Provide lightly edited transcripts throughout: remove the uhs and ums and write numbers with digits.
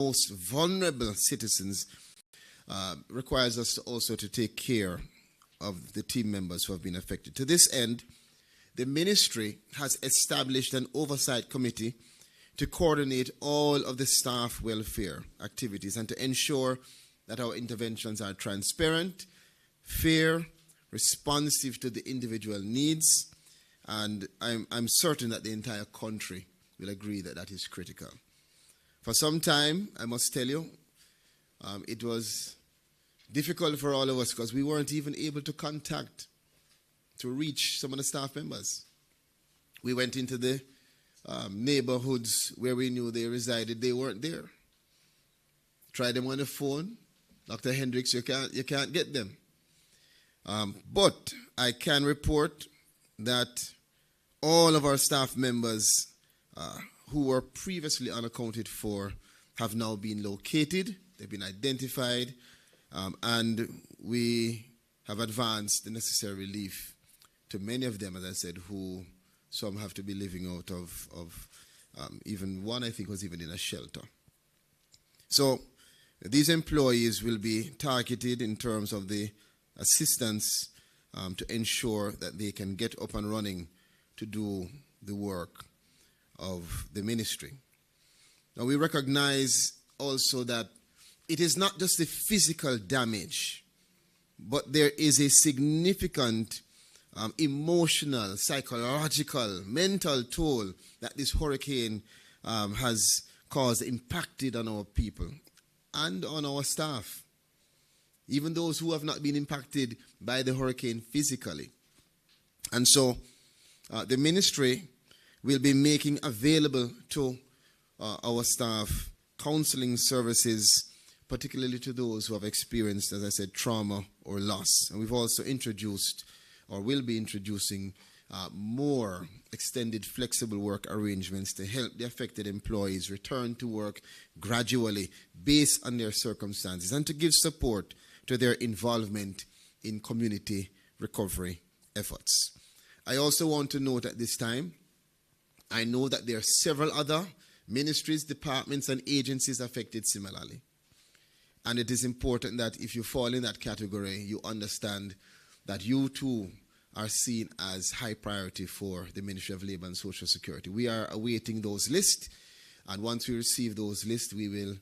most vulnerable citizens requires us also to take care of the team members who have been affected. To this end, the ministry has established an oversight committee to coordinate all of the staff welfare activities and to ensure that our interventions are transparent, fair, responsive to the individual needs, and I'm certain that the entire country will agree that that is critical. For some time, I must tell you, it was difficult for all of us because we weren't even able to reach some of the staff members. We went into the neighborhoods where we knew they resided, they weren't there. Tried them on the phone. Dr. Hendricks, you can't get them. But I can report that all of our staff members who were previously unaccounted for have now been located, they've been identified, and we have advanced the necessary relief to many of them, as I said, who some have to be living out of even one, I think, was even in a shelter. So these employees will be targeted in terms of the assistance to ensure that they can get up and running to do the work of the ministry. Now we recognize also that it is not just the physical damage, but there is a significant emotional, psychological, mental toll that this hurricane has caused, impacted on our people and on our staff, even those who have not been impacted by the hurricane physically. And so the ministry will be making available to our staff counseling services, particularly to those who have experienced, as I said, trauma or loss. And we've also introduced, or will be introducing, more extended flexible work arrangements to help the affected employees return to work gradually based on their circumstances and to give support to their involvement in community recovery efforts. I also want to note at this time, I know that there are several other ministries, departments, and agencies affected similarly. And it is important that if you fall in that category, you understand that you too are seen as high priority for the Ministry of Labour and Social Security. We are awaiting those lists, and once we receive those lists, we will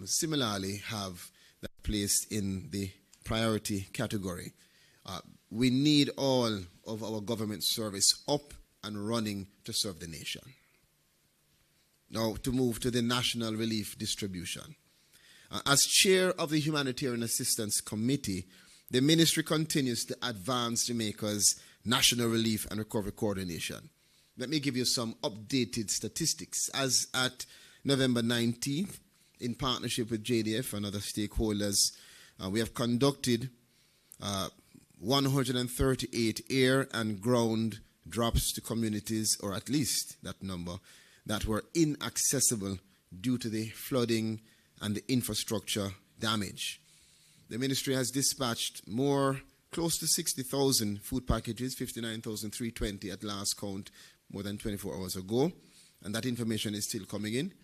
similarly have that placed in the priority category. We need all of our government service up and running to serve the nation. Now, to move to the national relief distribution. As chair of the Humanitarian Assistance Committee, the ministry continues to advance Jamaica's national relief and recovery coordination. Let me give you some updated statistics. As at November 19th, in partnership with JDF and other stakeholders, we have conducted 138 air and ground drops to communities, or at least that number, that were inaccessible due to the flooding and the infrastructure damage. The ministry has dispatched close to 60,000 food packages, 59,320 at last count, more than 24 hours ago, and that information is still coming in,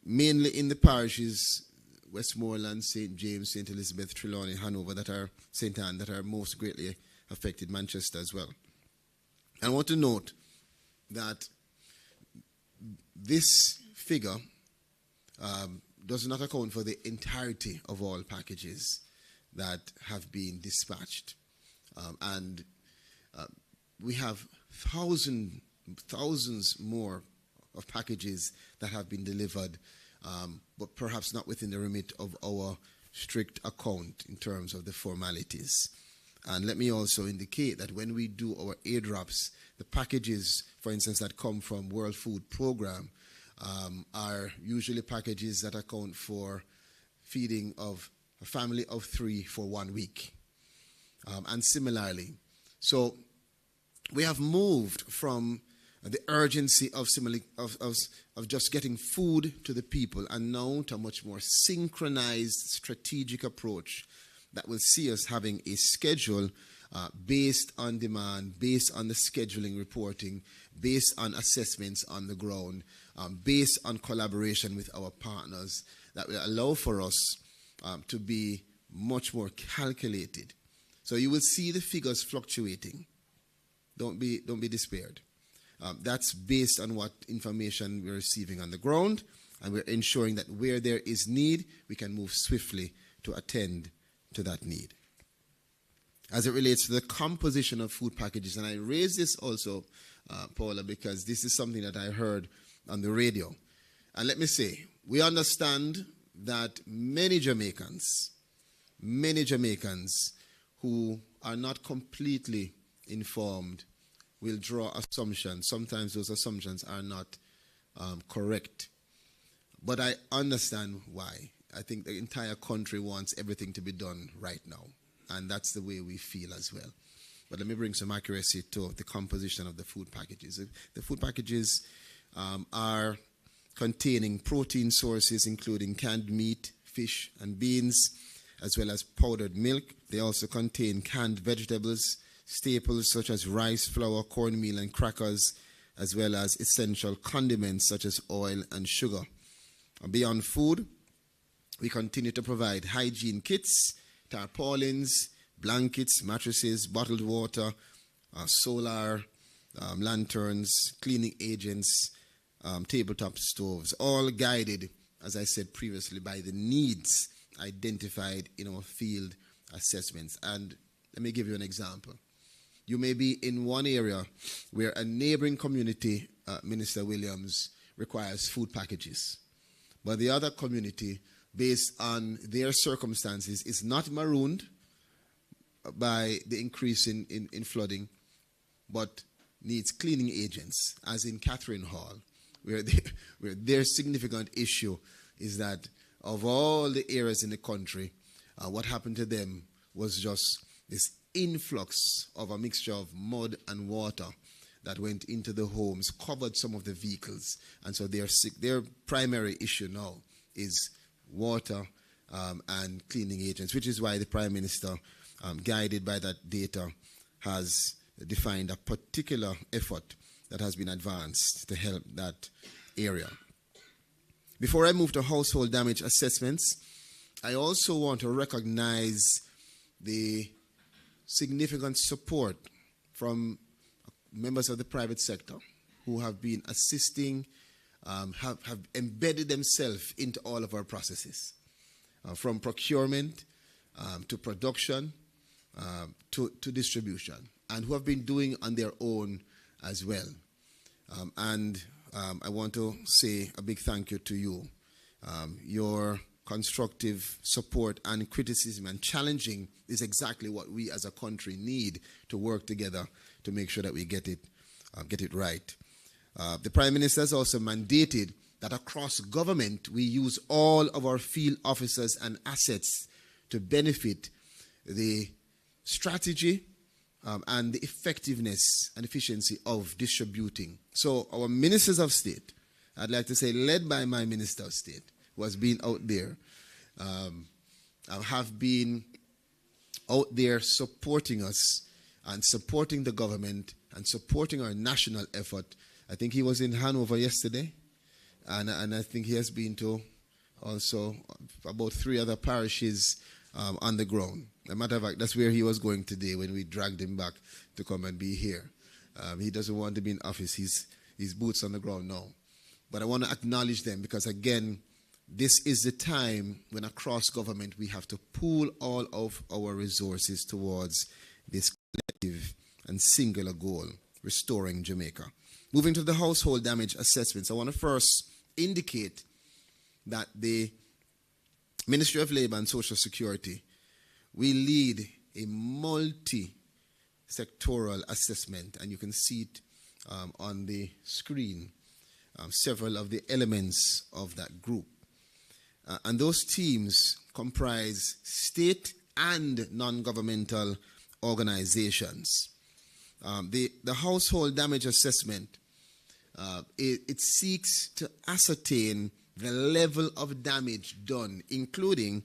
mainly in the parishes Westmoreland, St. James, St. Elizabeth, Trelawney, Hanover, St. Anne, that are most greatly affected, Manchester as well. I want to note that this figure does not account for the entirety of all packages that have been dispatched. We have thousands more of packages that have been delivered, but perhaps not within the remit of our strict account in terms of the formalities. And let me also indicate that when we do our airdrops, the packages, for instance, that come from World Food Programme are usually packages that account for feeding of a family of 3 for 1 week. And similarly, so we have moved from the urgency of just getting food to the people and now to a much more synchronized strategic approach that will see us having a schedule based on demand, based on the scheduling reporting, based on assessments on the ground, based on collaboration with our partners, that will allow for us to be much more calculated. So you will see the figures fluctuating. Don't be despaired. That's based on what information we're receiving on the ground, and we're ensuring that where there is need, we can move swiftly to attend to that need. As it relates to the composition of food packages, and I raise this also, Paula, because this is something that I heard on the radio. And let me say, we understand that many Jamaicans who are not completely informed will draw assumptions. Sometimes those assumptions are not correct. But I understand why. I think the entire country wants everything to be done right now. And that's the way we feel as well. But let me bring some accuracy to the composition of the food packages. The food packages are containing protein sources, including canned meat, fish, and beans, as well as powdered milk. They also contain canned vegetables, staples such as rice, flour, cornmeal, and crackers, as well as essential condiments such as oil and sugar. Beyond food, we continue to provide hygiene kits, tarpaulins, blankets, mattresses, bottled water, solar lanterns, cleaning agents, tabletop stoves, all guided, as I said previously, by the needs identified in our field assessments. And let me give you an example. You may be in one area where a neighboring community, Minister Williams, requires food packages. But the other community, based on their circumstances, is not marooned by the increase in flooding, but needs cleaning agents, as in Catherine Hall, where their significant issue is that of all the areas in the country, what happened to them was just this influx of a mixture of mud and water that went into the homes, covered some of the vehicles. And so their primary issue now is water and cleaning agents, which is why the Prime Minister, guided by that data, has defined a particular effort that has been advanced to help that area. Before I move to household damage assessments, I also want to recognize the significant support from members of the private sector who have been assisting, have embedded themselves into all of our processes, from procurement to production to distribution, and who have been doing on their own as well. I want to say a big thank you to you. Your constructive support and criticism and challenging is exactly what we as a country need to work together to make sure that we get it right. The Prime Minister has also mandated that across government we use all of our field officers and assets to benefit the strategy and the effectiveness and efficiency of distributing. So our ministers of state, I'd like to say led by my Minister of State, who has been out there, have been out there supporting us and supporting the government and supporting our national effort. I think he was in Hanover yesterday, and I think he has been to also about 3 other parishes on the ground. As a matter of fact, that's where he was going today when we dragged him back to come and be here. He doesn't want to be in office. He's boots on the ground now. But I want to acknowledge them because, again, this is the time when across government we have to pool all of our resources towards this collective and singular goal, restoring Jamaica. Moving to the household damage assessments, I want to first indicate that the Ministry of Labour and Social Security, we lead a multi-sectoral assessment, and you can see it on the screen, several of the elements of that group. And those teams comprise state and non-governmental organizations. The household damage assessment, it seeks to ascertain the level of damage done, including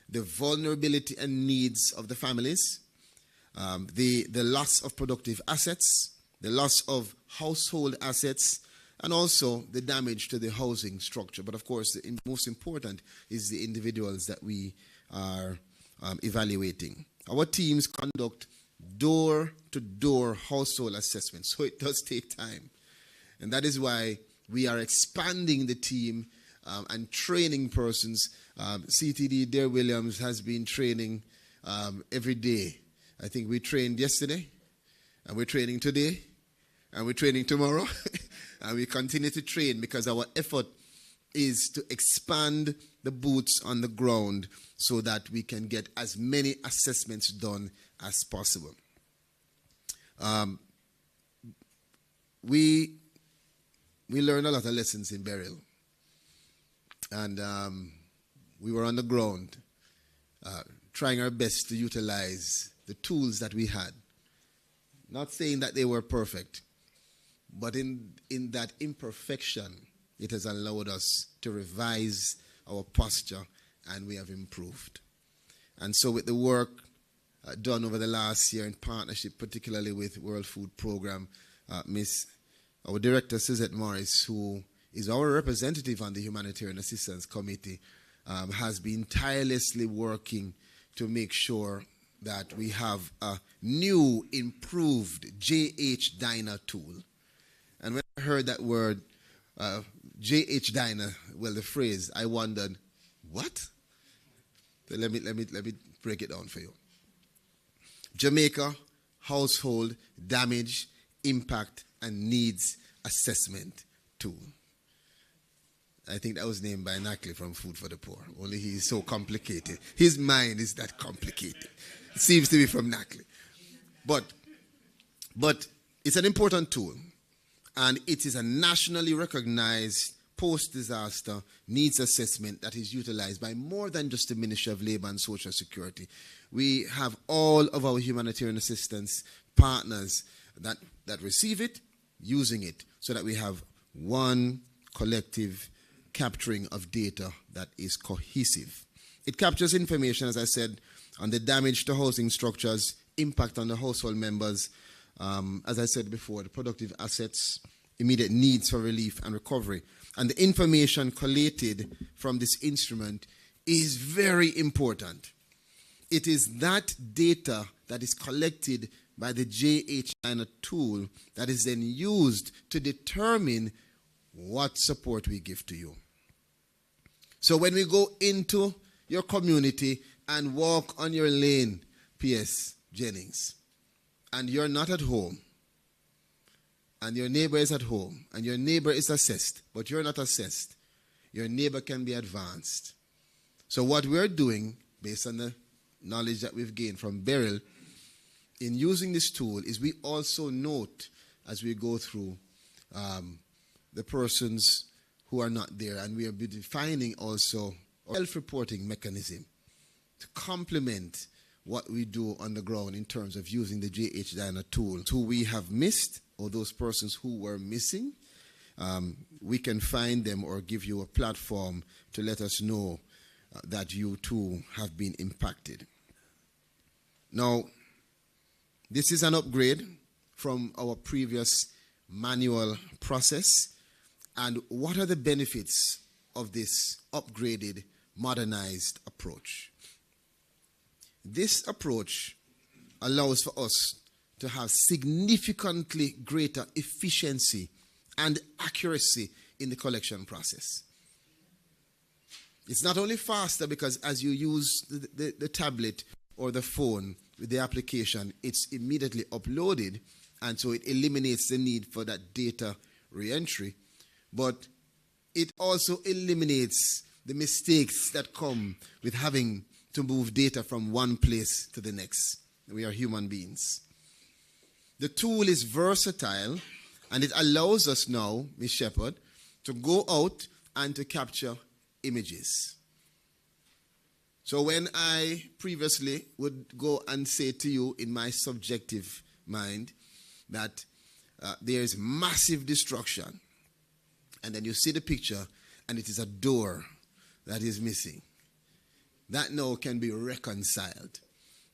the vulnerability and needs of the families, the loss of productive assets, the loss of household assets, and also the damage to the housing structure. But of course, the most important is the individuals that we are evaluating. Our teams conduct door-to-door household assessments, so it does take time. And that is why we are expanding the team and training persons. CTD Dare Williams has been training every day. I think we trained yesterday, and we're training today, and we're training tomorrow. And we continue to train because our effort is to expand the boots on the ground so that we can get as many assessments done as possible. We learned a lot of lessons in burial. And we were on the ground trying our best to utilize the tools that we had. Not saying that they were perfect, but in that imperfection, it has allowed us to revise our posture, and we have improved. And so with the work done over the last year in partnership, particularly with World Food Program, our director, Suzette Morris, who is our representative on the Humanitarian Assistance Committee, has been tirelessly working to make sure that we have a new, improved JH Diner tool. And when I heard that word, JH Diner, well, the phrase, I wondered, what? So let me break it down for you. Jamaica Household Damage, Impact, and Needs Assessment Tool. I think that was named by Nackley from Food for the Poor. Only he is so complicated. His mind is that complicated. It seems to be from Nackley. But it's an important tool. And it is a nationally recognized post-disaster needs assessment that is utilized by more than just the Ministry of Labor and Social Security. We have all of our humanitarian assistance partners that receive it, using it, so that we have one collective capturing of data that is cohesive. It captures information, as I said, on the damage to housing structures, impact on the household members, as I said before, the productive assets, immediate needs for relief and recovery. And the information collated from this instrument is very important. It is that data that is collected by the JH tool that is then used to determine what support we give to you. So when we go into your community and walk on your lane, P.S. Jennings, and you're not at home, and your neighbor is at home, and your neighbor is assessed, but you're not assessed, your neighbor can be advanced. So what we're doing, based on the knowledge that we've gained from Beryl, in using this tool, is we also note, as we go through, the persons who are not there, and we are defining also a self-reporting mechanism to complement what we do on the ground in terms of using the JH Diner tool. Who we have missed, or those persons who were missing, we can find them or give you a platform to let us know that you too have been impacted. Now, this is an upgrade from our previous manual process. And what are the benefits of this upgraded, modernized approach? This approach allows for us to have significantly greater efficiency and accuracy in the collection process. It's not only faster because as you use the tablet or the phone with the application, it's immediately uploaded, and so it eliminates the need for that data re-entry. But it also eliminates the mistakes that come with having to move data from one place to the next. We are human beings. The tool is versatile, and it allows us now, Ms. Shepherd, to go out and to capture images. So when I previously would go and say to you in my subjective mind that there is massive destruction, and then you see the picture and it is a door that is missing, that now can be reconciled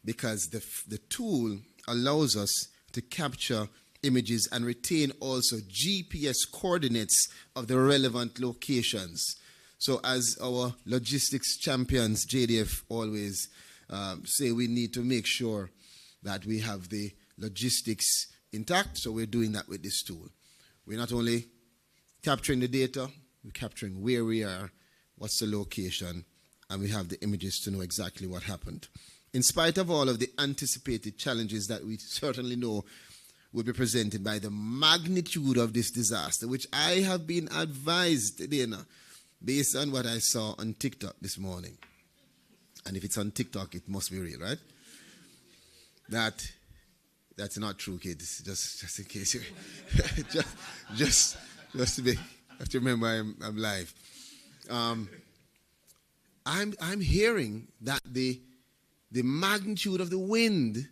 because the tool allows us to capture images and retain also GPS coordinates of the relevant locations. So as our logistics champions, JDF, always say, we need to make sure that we have the logistics intact. So we're doing that with this tool. We're not only capturing the data, we're capturing where we are, what's the location, and we have the images to know exactly what happened. In spite of all of the anticipated challenges that we certainly know will be presented by the magnitude of this disaster, which I have been advised, Dana, based on what I saw on TikTok this morning. And if it's on TikTok, it must be real, right? That's not true, kids. Just in case you, just to be, have to remember I'm live. I'm hearing that the magnitude of the wind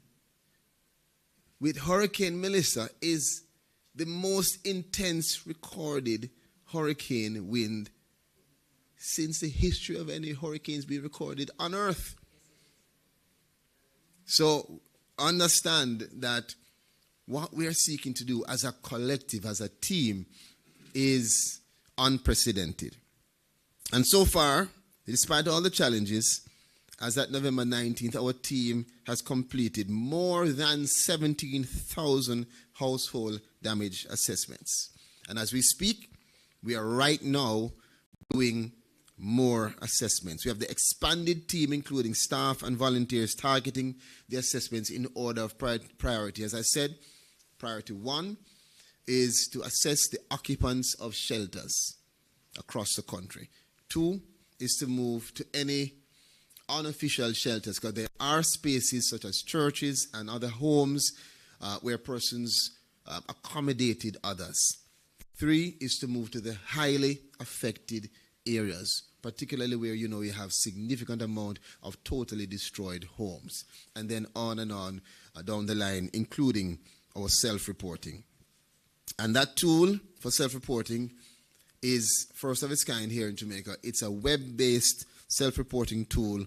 with Hurricane Melissa is the most intense recorded hurricane wind since the history of any hurricanes being recorded on Earth. So understand that what we are seeking to do as a collective, as a team, is unprecedented. And so far, despite all the challenges, as at November 19th, our team has completed more than 17,000 household damage assessments. And as we speak, we are right now doing more assessments. We have the expanded team, including staff and volunteers, targeting the assessments in order of priority. As I said, priority 1 is to assess the occupants of shelters across the country. 2 is to move to any unofficial shelters, because there are spaces such as churches and other homes where persons accommodated others. 3 is to move to the highly affected areas, particularly where you have significant amount of totally destroyed homes, and then on and on down the line, including our self-reporting. And that tool for self-reporting is first of its kind here in Jamaica. It's a web-based self-reporting tool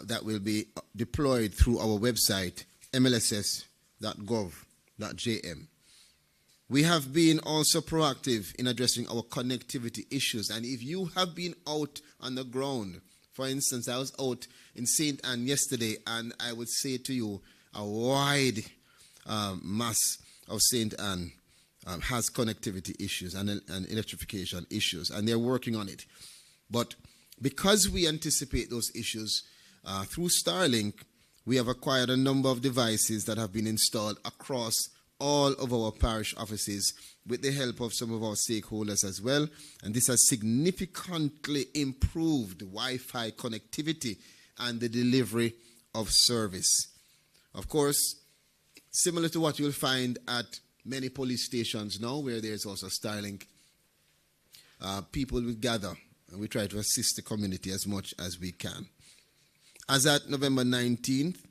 that will be deployed through our website, mlss.gov.jm. We have been also proactive in addressing our connectivity issues. And if you have been out on the ground, for instance, I was out in St. Ann yesterday, and I would say to you, a wide mass of St. Ann has connectivity issues and electrification issues, and they're working on it. But because we anticipate those issues, through Starlink, we have acquired a number of devices that have been installed across all of our parish offices with the help of some of our stakeholders as well. And this has significantly improved Wi-Fi connectivity and the delivery of service. Of course, similar to what you'll find at many police stations now, where there's also Starlink, people will gather, and we try to assist the community as much as we can. As at November 19th,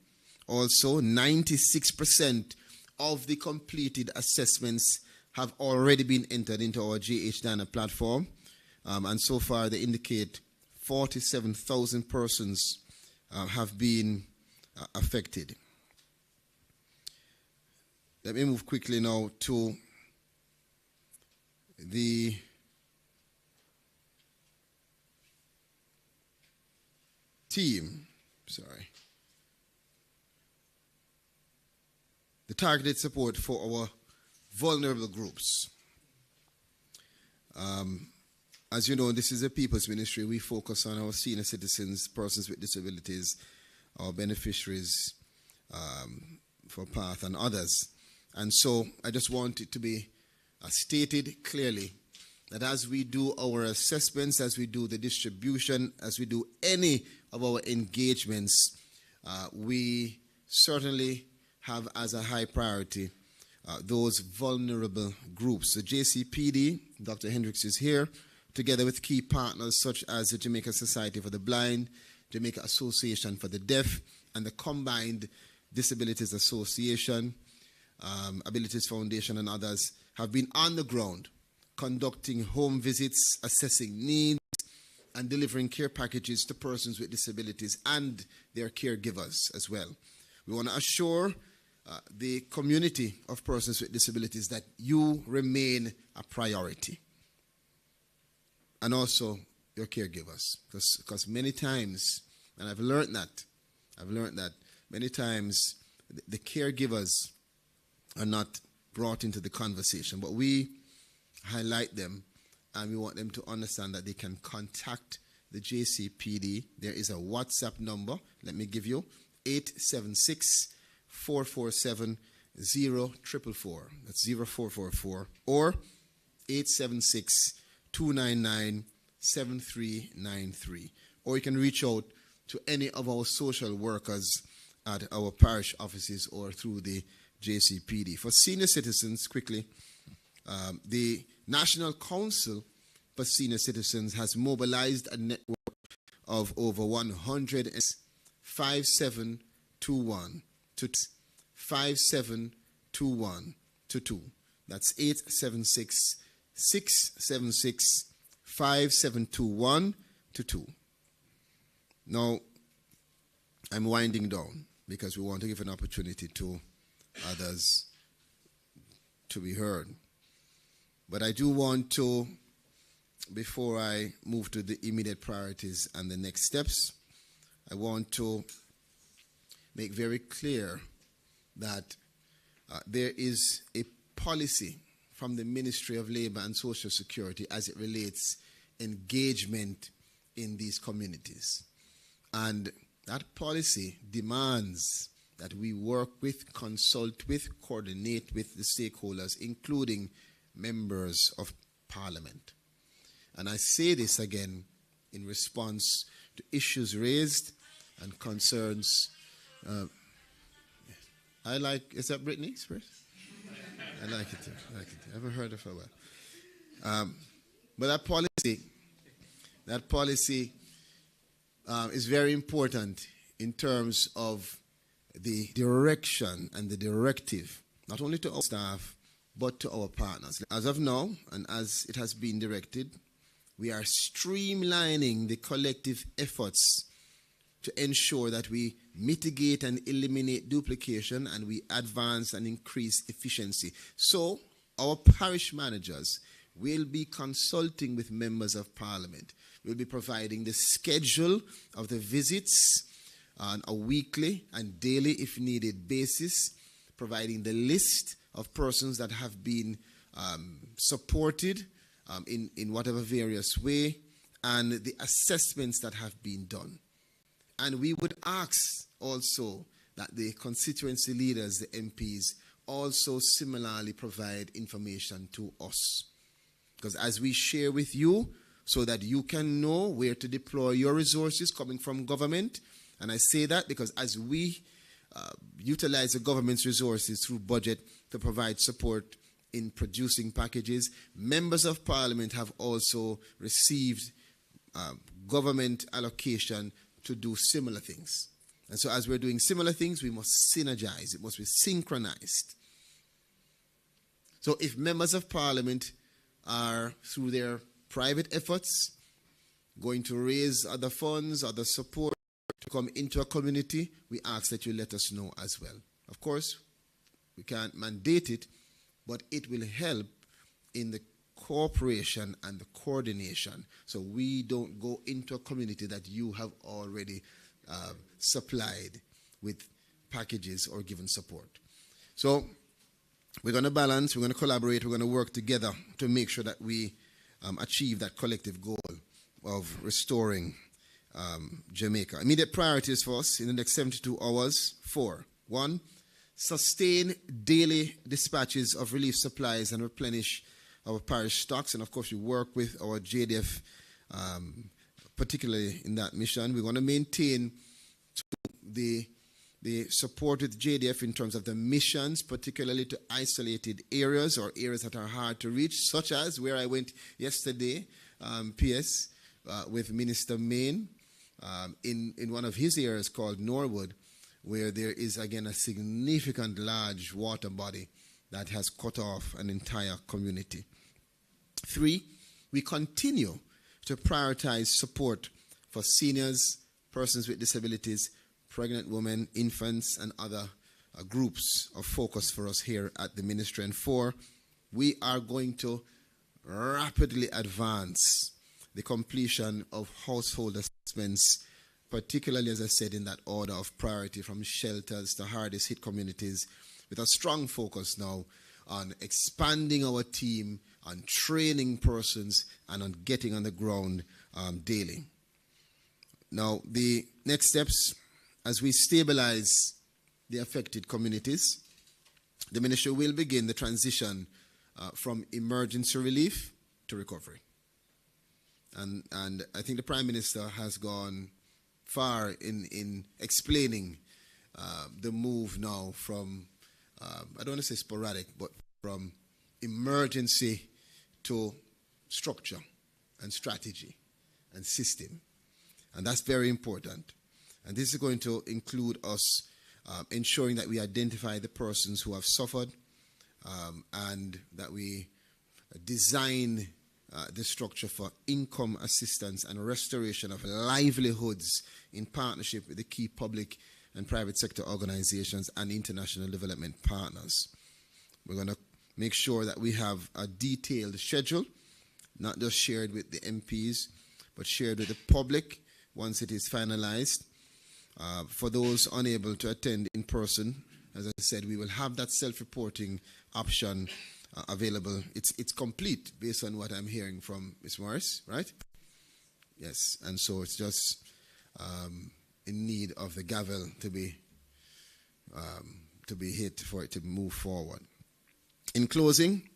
also 96% of the completed assessments have already been entered into our GH Dana platform, and so far they indicate 47,000 persons have been affected. Let me move quickly now to the team. The targeted support for our vulnerable groups. As you know, this is a people's ministry. We focus on our senior citizens, persons with disabilities, our beneficiaries for PATH and others. And so I just want it to be stated clearly that as we do our assessments, as we do the distribution, as we do any of our engagements, we certainly have as a high priority those vulnerable groups. The JCPD, Dr. Hendricks is here, together with key partners such as the Jamaica Society for the Blind, Jamaica Association for the Deaf, and the Combined Disabilities Association, Abilities Foundation, and others, have been on the ground conducting home visits, assessing needs, and delivering care packages to persons with disabilities and their caregivers as well. We want to assure the community of persons with disabilities that you remain a priority. And also your caregivers. Because many times, and I've learned that many times the caregivers are not brought into the conversation, but we highlight them and we want them to understand that they can contact the JCPD. There is a WhatsApp number. Let me give you 876-447-0444. That's 0444 or 876-299-7393. Or you can reach out to any of our social workers at our parish offices or through the JCPD. For senior citizens, quickly, the National Council for Senior Citizens has mobilized a network of over 100 5721 to 5721 to 2. That's 876-676-5721 to 2. Now, I'm winding down because we want to give an opportunity to others to be heard. But I do want to, before I move to the immediate priorities and the next steps, I want to make very clear that there is a policy from the Ministry of Labor and Social Security as it relates engagement in these communities. And that policy demands that we work with, consult with, coordinate with the stakeholders, including members of Parliament. And I say this again in response to issues raised and concerns. Is that Britney Spears? I like it too. I haven't heard of her well. But that policy is very important in terms of the direction and the directive, not only to our staff, but to our partners. As of now, and as it has been directed, we are streamlining the collective efforts to ensure that we mitigate and eliminate duplication and we advance and increase efficiency. So our parish managers will be consulting with members of Parliament. We'll be providing the schedule of the visits on a weekly and daily, if needed, basis, providing the list of persons that have been supported in whatever various way, and the assessments that have been done. And we would ask also that the constituency leaders, the MPs, also similarly provide information to us. Because as we share with you, so that you can know where to deploy your resources coming from government, and I say that because as we utilize the government's resources through budget to provide support in producing packages, members of Parliament have also received government allocation to do similar things. And so as we're doing similar things, we must synergize. It must be synchronized. So if members of Parliament are, through their private efforts, going to raise other funds, other support to come into a community, we ask that you let us know as well. Of course, we can't mandate it, but it will help in the cooperation and the coordination, so we don't go into a community that you have already supplied with packages or given support. So we're going to balance, we're going to collaborate, we're going to work together to make sure that we achieve that collective goal of restoring Jamaica. Immediate priorities for us in the next 72 hours: 4. 1, sustain daily dispatches of relief supplies and replenish our parish stocks. And of course, we work with our JDF, particularly in that mission. We want to maintain the support with JDF in terms of the missions, particularly to isolated areas or areas that are hard to reach, such as where I went yesterday, PS, with Minister Main, in one of his areas called Norwood, where there is, again, a significant large water body that has cut off an entire community. 3, we continue to prioritize support for seniors, persons with disabilities, pregnant women, infants, and other groups of focus for us here at the ministry. And 4, we are going to rapidly advance the completion of household assessments, particularly, as I said, in that order of priority, from shelters to hardest hit communities, with a strong focus now on expanding our team, on training persons, and on getting on the ground daily. Now, the next steps, as we stabilize the affected communities, the ministry will begin the transition from emergency relief to recovery. And I think the Prime Minister has gone far in explaining the move now from, I don't want to say sporadic, but from emergency to structure and strategy and system. And that's very important. And this is going to include us ensuring that we identify the persons who have suffered, and that we design the structure for income assistance and restoration of livelihoods in partnership with the key public and private sector organizations and international development partners. We're going to make sure that we have a detailed schedule, not just shared with the MPs, but shared with the public once it is finalized. For those unable to attend in person, as I said, we will have that self-reporting option available. It's complete based on what I'm hearing from Ms. Morris, right? Yes, and so it's just in need of the gavel to be hit for it to move forward. In closing,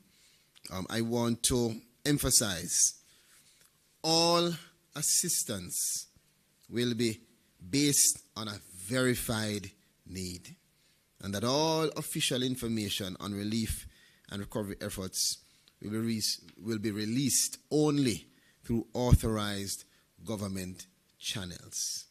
I want to emphasize all assistance will be based on a verified need, and that all official information on relief and recovery efforts will be released only through authorized government channels.